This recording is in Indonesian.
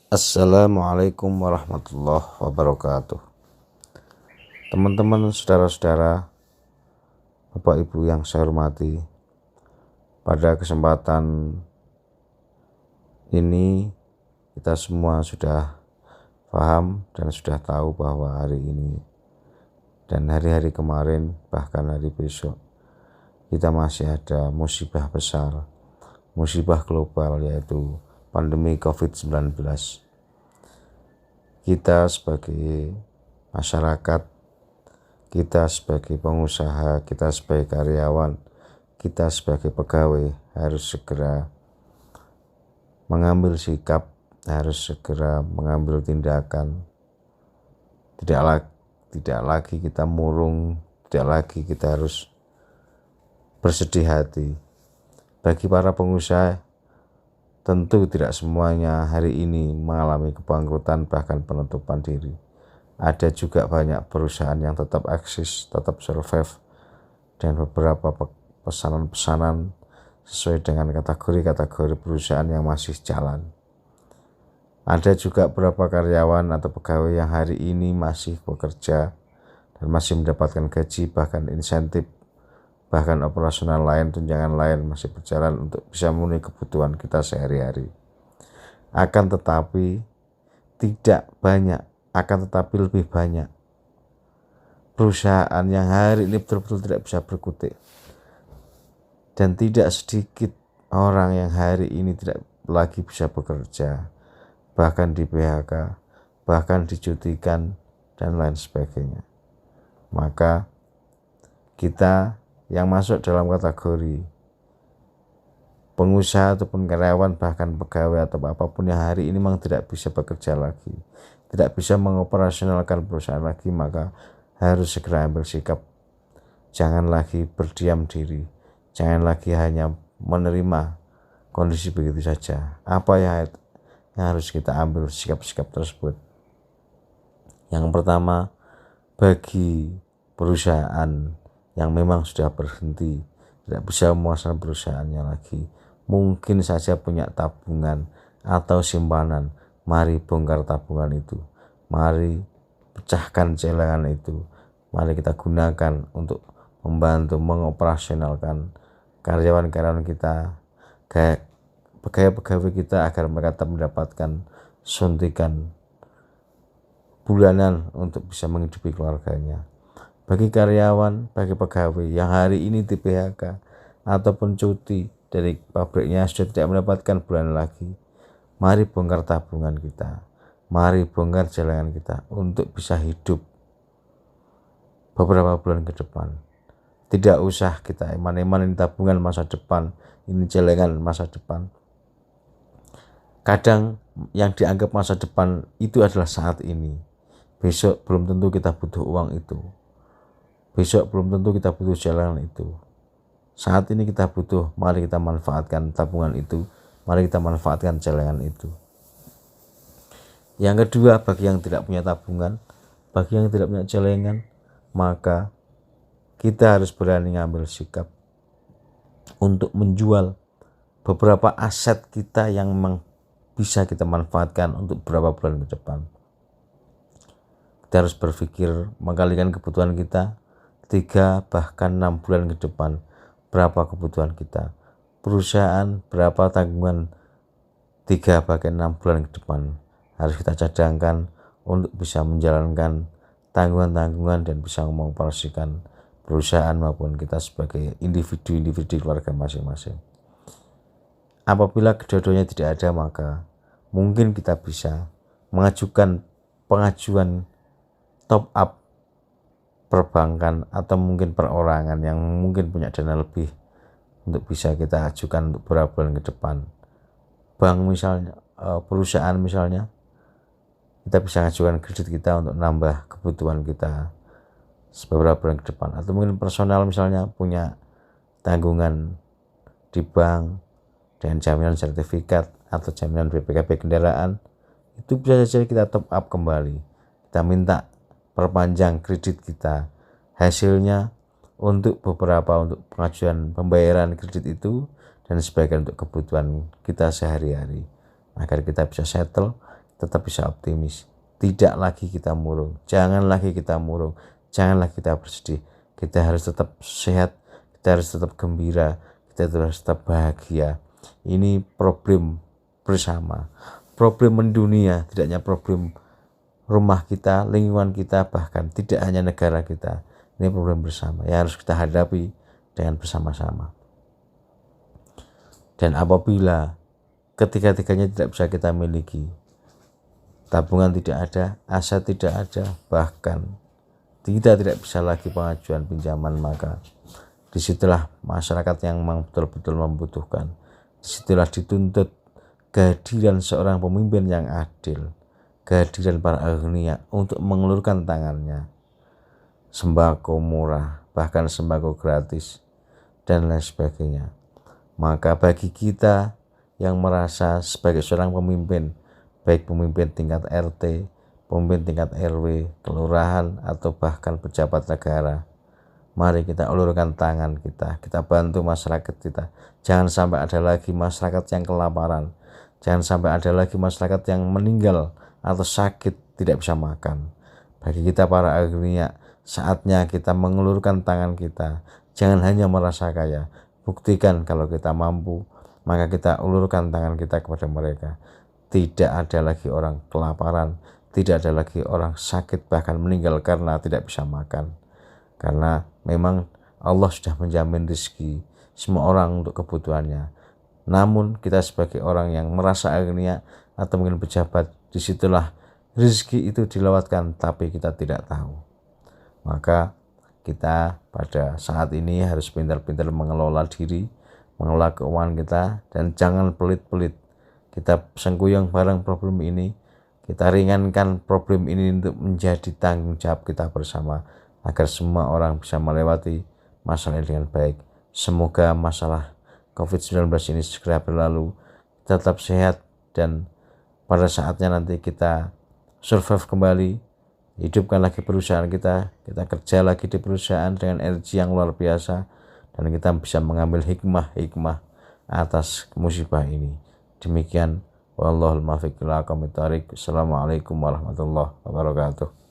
Assalamualaikum warahmatullahi wabarakatuh. Teman-teman, saudara-saudara, Bapak Ibu yang saya hormati, pada kesempatan ini kita semua sudah paham dan sudah tahu bahwa hari ini dan hari-hari kemarin, bahkan hari besok, kita masih ada musibah besar, musibah global, yaitu pandemi COVID-19. Kita sebagai masyarakat, kita sebagai pengusaha, kita sebagai karyawan, kita sebagai pegawai harus segera mengambil sikap, harus segera mengambil tindakan. Tidak lagi kita murung, tidak lagi kita harus bersedih hati. Bagi para pengusaha, tentu tidak semuanya hari ini mengalami kebangkrutan bahkan penutupan diri. Ada juga banyak perusahaan yang tetap eksis, tetap survive, dan beberapa pesanan-pesanan sesuai dengan kategori-kategori perusahaan yang masih jalan. Ada juga beberapa karyawan atau pegawai yang hari ini masih bekerja dan masih mendapatkan gaji, bahkan insentif, bahkan operasional lain, tunjangan lain masih berjalan untuk bisa memenuhi kebutuhan kita sehari-hari. Akan tetapi tidak banyak, akan tetapi lebih banyak perusahaan yang hari ini betul-betul tidak bisa berkutik, dan tidak sedikit orang yang hari ini tidak lagi bisa bekerja, bahkan di PHK, bahkan dicutikan, dan lain sebagainya. Maka kita yang masuk dalam kategori pengusaha ataupun karyawan, bahkan pegawai atau apapun yang hari ini memang tidak bisa bekerja lagi, tidak bisa mengoperasionalkan perusahaan lagi, maka harus segera ambil sikap. Jangan lagi berdiam diri, jangan lagi hanya menerima kondisi begitu saja. Apa yang harus kita ambil sikap-sikap tersebut? Yang pertama, bagi perusahaan yang memang sudah berhenti, tidak bisa memuaskan perusahaannya lagi, mungkin saja punya tabungan atau simpanan, mari bongkar tabungan itu, mari pecahkan celengan itu, mari kita gunakan untuk membantu mengoperasionalkan karyawan-karyawan kita, pegawai-pegawai kita, agar mereka tetap mendapatkan suntikan bulanan untuk bisa menghidupi keluarganya. Bagi karyawan, bagi pegawai yang hari ini di PHK ataupun cuti dari pabriknya sudah tidak mendapatkan bulanan lagi, mari bongkar tabungan kita, mari bongkar celengan kita untuk bisa hidup beberapa bulan ke depan. Tidak usah kita eman-eman ini tabungan masa depan, ini celengan masa depan. Kadang yang dianggap masa depan itu adalah saat ini. Besok belum tentu kita butuh uang itu. Besok belum tentu kita butuh celengan itu. Saat ini kita butuh, mari kita manfaatkan tabungan itu, mari kita manfaatkan celengan itu. Yang kedua, bagi yang tidak punya tabungan, bagi yang tidak punya celengan, maka kita harus berani ngambil sikap untuk menjual beberapa aset kita yang memang bisa kita manfaatkan untuk beberapa bulan ke depan. Kita harus berpikir mengkalikan kebutuhan kita 3 bahkan 6 bulan ke depan, berapa kebutuhan kita. Perusahaan berapa tanggungan 3 bahkan 6 bulan ke depan harus kita cadangkan untuk bisa menjalankan tanggungan-tanggungan dan bisa mengoperasikan perusahaan maupun kita sebagai individu keluarga masing-masing. Apabila kedua-duanya tidak ada, maka mungkin kita bisa mengajukan pengajuan top up perbankan atau mungkin perorangan yang mungkin punya dana lebih untuk bisa kita ajukan untuk beberapa bulan ke depan. Bank misalnya, perusahaan misalnya, kita bisa mengajukan kredit kita untuk nambah kebutuhan kita beberapa bulan ke depan. Atau mungkin personal misalnya punya tanggungan di bank dan jaminan sertifikat atau jaminan BPKB kendaraan, itu bisa saja kita top up kembali. Kita minta perpanjang kredit kita, hasilnya untuk pengajuan pembayaran kredit itu dan sebagian untuk kebutuhan kita sehari-hari, agar kita bisa settle, tetap bisa optimis. Tidak lagi kita murung, jangan lagi kita murung, jangan lagi kita bersedih. Kita harus tetap sehat, kita harus tetap gembira, kita harus tetap bahagia. Ini problem bersama, problem mendunia, tidak hanya problem rumah kita, lingkungan kita, bahkan tidak hanya negara kita. Ini problem bersama yang harus kita hadapi dengan bersama-sama. Dan apabila ketiga-tiganya tidak bisa kita miliki, tabungan tidak ada, aset tidak ada, bahkan kita tidak bisa lagi pengajuan pinjaman, maka disitulah masyarakat yang memang betul-betul membutuhkan, disitulah dituntut kehadiran seorang pemimpin yang adil, kehadiran para agnia untuk mengelurkan tangannya, sembako murah, bahkan sembako gratis, dan lain sebagainya. Maka bagi kita yang merasa sebagai seorang pemimpin, baik pemimpin tingkat RT, pemimpin tingkat RW, kelurahan, atau bahkan pejabat negara, mari kita ulurkan tangan kita bantu masyarakat kita. Jangan sampai ada lagi masyarakat yang kelaparan, jangan sampai ada lagi masyarakat yang meninggal atau sakit tidak bisa makan. Bagi kita para agnia, saatnya kita mengulurkan tangan kita. Jangan hanya merasa kaya, buktikan kalau kita mampu, maka kita ulurkan tangan kita kepada mereka. Tidak ada lagi orang kelaparan, tidak ada lagi orang sakit bahkan meninggal karena tidak bisa makan. Karena memang Allah sudah menjamin rezeki semua orang untuk kebutuhannya. Namun kita sebagai orang yang merasa agnia atau mungkin pejabat, disitulah rezeki itu dilewatkan tapi kita tidak tahu. Maka kita pada saat ini harus pintar-pintar mengelola diri, mengelola keuangan kita, dan jangan pelit-pelit. Kita sengkuyung bareng problem ini, kita ringankan problem ini untuk menjadi tanggung jawab kita bersama, agar semua orang bisa melewati masalah ini dengan baik. Semoga masalah COVID-19 ini segera berlalu, tetap sehat, dan pada saatnya nanti kita survive kembali, hidupkan lagi perusahaan kita kerja lagi di perusahaan dengan energi yang luar biasa, dan kita bisa mengambil hikmah atas musibah ini. Demikian, wallahul muwaffiq ila aqwamit thoriq. Assalamualaikum warahmatullahi wabarakatuh.